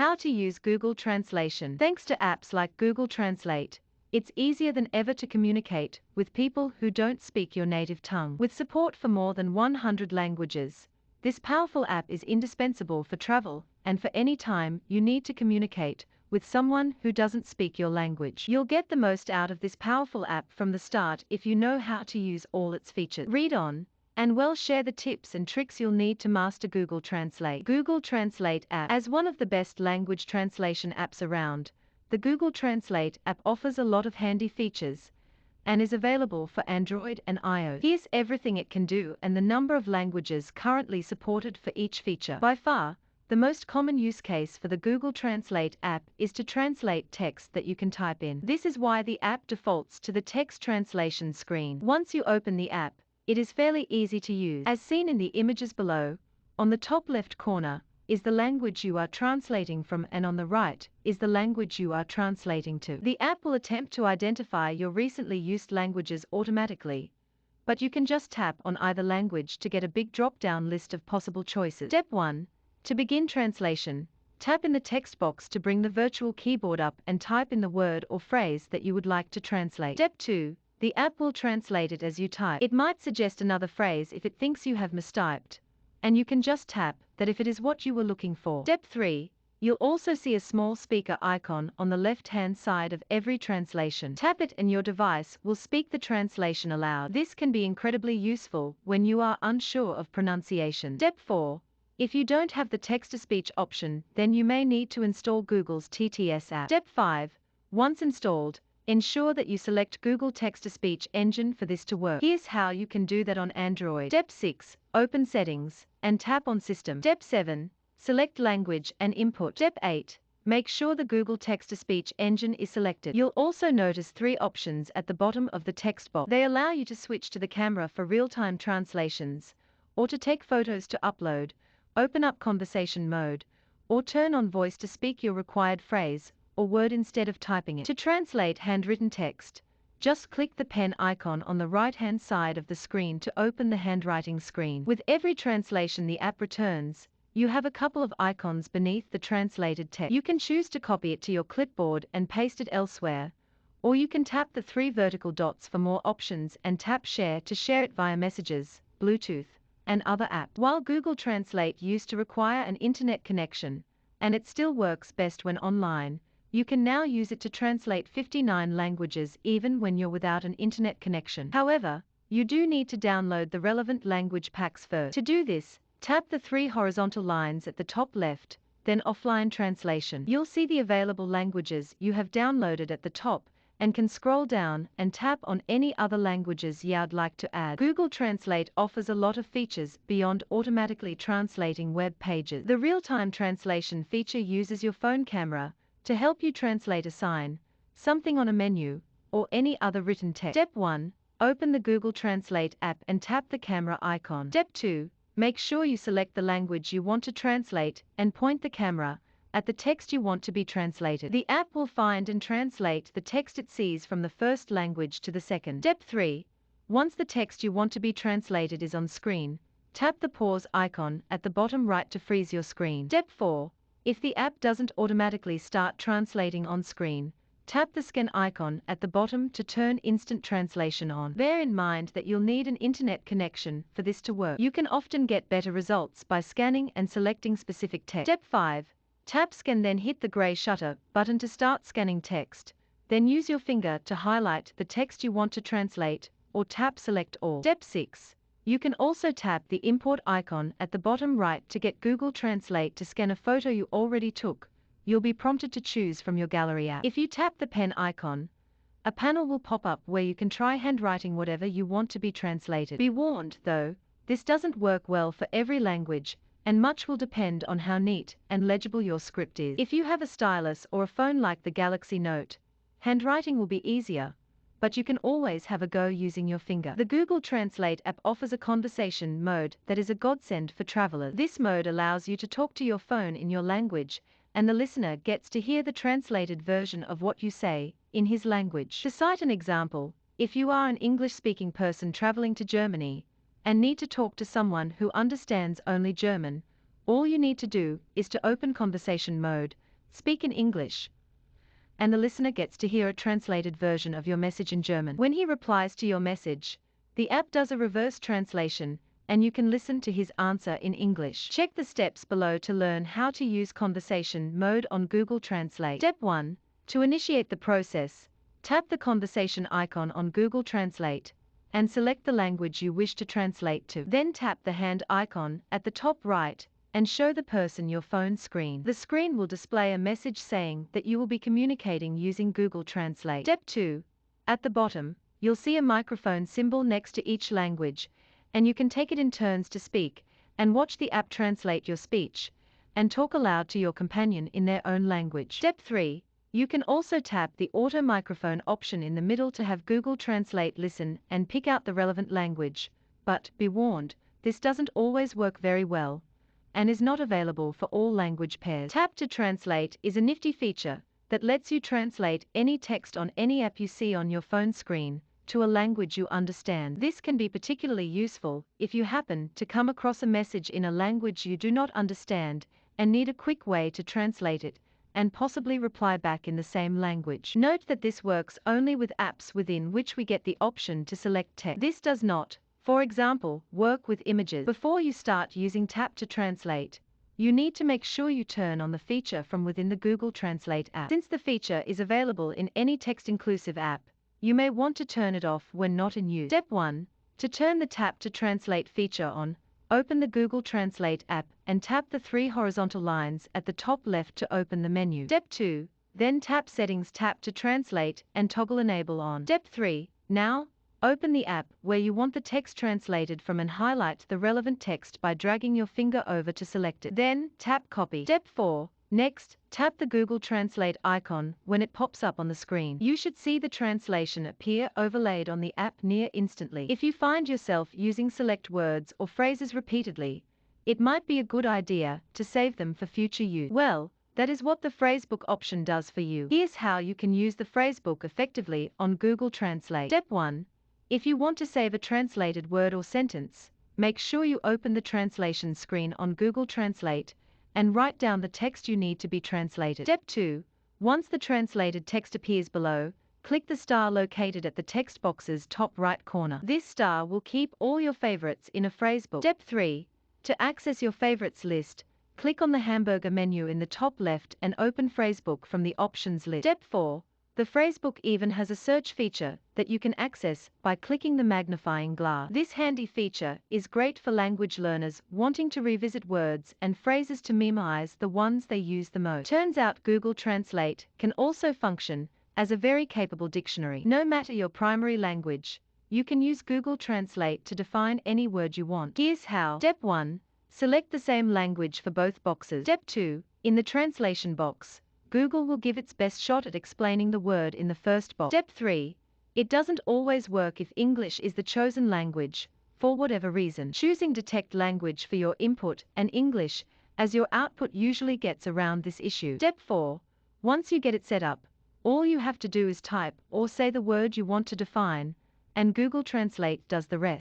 How to use Google Translation. Thanks to apps like Google Translate, it's easier than ever to communicate with people who don't speak your native tongue. With support for more than 100 languages, this powerful app is indispensable for travel and for any time you need to communicate with someone who doesn't speak your language. You'll get the most out of this powerful app from the start if you know how to use all its features. Read on, and we'll share the tips and tricks you'll need to master Google Translate. Google Translate app. As one of the best language translation apps around, the Google Translate app offers a lot of handy features and is available for Android and iOS. Here's everything it can do and the number of languages currently supported for each feature. By far, the most common use case for the Google Translate app is to translate text that you can type in. This is why the app defaults to the text translation screen. Once you open the app, it is fairly easy to use. As seen in the images below, on the top left corner is the language you are translating from, and on the right is the language you are translating to. The app will attempt to identify your recently used languages automatically, but you can just tap on either language to get a big drop-down list of possible choices. Step 1. To begin translation, tap in the text box to bring the virtual keyboard up and type in the word or phrase that you would like to translate. Step 2. The app will translate it as you type. It might suggest another phrase if it thinks you have mistyped, and you can just tap that if it is what you were looking for. Step 3. You'll also see a small speaker icon on the left-hand side of every translation. Tap it and your device will speak the translation aloud. This can be incredibly useful when you are unsure of pronunciation. Step 4. If you don't have the text-to-speech option, then you may need to install Google's TTS app. Step 5. Once installed, ensure that you select Google Text-to-Speech Engine for this to work. Here's how you can do that on Android. Step 6. Open Settings and tap on System. Step 7. Select Language and Input. Step 8. Make sure the Google Text-to-Speech Engine is selected. You'll also notice 3 options at the bottom of the text box. They allow you to switch to the camera for real-time translations, or to take photos to upload, open up conversation mode, or turn on voice to speak your required phrase or word instead of typing it. To translate handwritten text, just click the pen icon on the right-hand side of the screen to open the handwriting screen. With every translation the app returns, you have a couple of icons beneath the translated text. You can choose to copy it to your clipboard and paste it elsewhere, or you can tap the 3 vertical dots for more options and tap Share to share it via Messages, Bluetooth, and other apps. While Google Translate used to require an internet connection, and it still works best when online, you can now use it to translate 59 languages even when you're without an internet connection. However, you do need to download the relevant language packs first. To do this, tap the 3 horizontal lines at the top left, then Offline Translation. You'll see the available languages you have downloaded at the top and can scroll down and tap on any other languages you'd like to add. Google Translate offers a lot of features beyond automatically translating web pages. The real-time translation feature uses your phone camera to help you translate a sign, something on a menu, or any other written text. Step 1. Open the Google Translate app and tap the camera icon. Step 2. Make sure you select the language you want to translate and point the camera at the text you want to be translated. The app will find and translate the text it sees from the first language to the second. Step 3. Once the text you want to be translated is on screen, tap the pause icon at the bottom right to freeze your screen. Step 4. If the app doesn't automatically start translating on screen, tap the scan icon at the bottom to turn instant translation on. Bear in mind that you'll need an internet connection for this to work. You can often get better results by scanning and selecting specific text. Step 5. Tap Scan, then hit the gray shutter button to start scanning text. Then use your finger to highlight the text you want to translate, or tap Select All. Step 6. You can also tap the import icon at the bottom right to get Google Translate to scan a photo you already took. You'll be prompted to choose from your gallery app. If you tap the pen icon, a panel will pop up where you can try handwriting whatever you want to be translated. Be warned, though, this doesn't work well for every language, and much will depend on how neat and legible your script is. If you have a stylus or a phone like the Galaxy Note, handwriting will be easier, but you can always have a go using your finger. The Google Translate app offers a conversation mode that is a godsend for travelers. This mode allows you to talk to your phone in your language, and the listener gets to hear the translated version of what you say in his language. To cite an example, if you are an English-speaking person traveling to Germany and need to talk to someone who understands only German, all you need to do is to open conversation mode, speak in English, and the listener gets to hear a translated version of your message in German. When he replies to your message, the app does a reverse translation, and you can listen to his answer in English. Check the steps below to learn how to use conversation mode on Google Translate. Step 1. To initiate the process, tap the conversation icon on Google Translate and select the language you wish to translate to. Then tap the hand icon at the top right and show the person your phone screen. The screen will display a message saying that you will be communicating using Google Translate. Step 2. At the bottom, you'll see a microphone symbol next to each language, and you can take it in turns to speak and watch the app translate your speech and talk aloud to your companion in their own language. Step 3. You can also tap the auto microphone option in the middle to have Google Translate listen and pick out the relevant language, but be warned, this doesn't always work very well and is not available for all language pairs. Tap to Translate is a nifty feature that lets you translate any text on any app you see on your phone screen to a language you understand. This can be particularly useful if you happen to come across a message in a language you do not understand and need a quick way to translate it and possibly reply back in the same language. Note that this works only with apps within which we get the option to select text. This does not, for example, work with images. Before you start using Tap to Translate, you need to make sure you turn on the feature from within the Google Translate app. Since the feature is available in any text-inclusive app, you may want to turn it off when not in use. Step 1. To turn the Tap to Translate feature on, open the Google Translate app and tap the 3 horizontal lines at the top left to open the menu. Step 2. Then tap Settings Tap to Translate and toggle Enable on. Step 3. Now, open the app where you want the text translated from and highlight the relevant text by dragging your finger over to select it. Then, tap Copy. Step 4. Next, tap the Google Translate icon when it pops up on the screen. You should see the translation appear overlaid on the app near instantly. If you find yourself using select words or phrases repeatedly, it might be a good idea to save them for future use. Well, that is what the phrasebook option does for you. Here's how you can use the phrasebook effectively on Google Translate. Step 1. If you want to save a translated word or sentence, make sure you open the translation screen on Google Translate and write down the text you need to be translated. Step 2. Once the translated text appears below, click the star located at the text box's top right corner. This star will keep all your favorites in a phrasebook. Step 3. To access your favorites list, click on the hamburger menu in the top left and open Phrasebook from the options list. Step 4. The Phrasebook even has a search feature that you can access by clicking the magnifying glass. This handy feature is great for language learners wanting to revisit words and phrases to memorize the ones they use the most. Turns out Google Translate can also function as a very capable dictionary. No matter your primary language, you can use Google Translate to define any word you want. Here's how. Step 1. Select the same language for both boxes. Step 2. In the translation box, Google will give its best shot at explaining the word in the first box. Step 3. It doesn't always work if English is the chosen language, for whatever reason. Choosing Detect Language for your input and English as your output usually gets around this issue. Step 4. Once you get it set up, all you have to do is type or say the word you want to define, and Google Translate does the rest.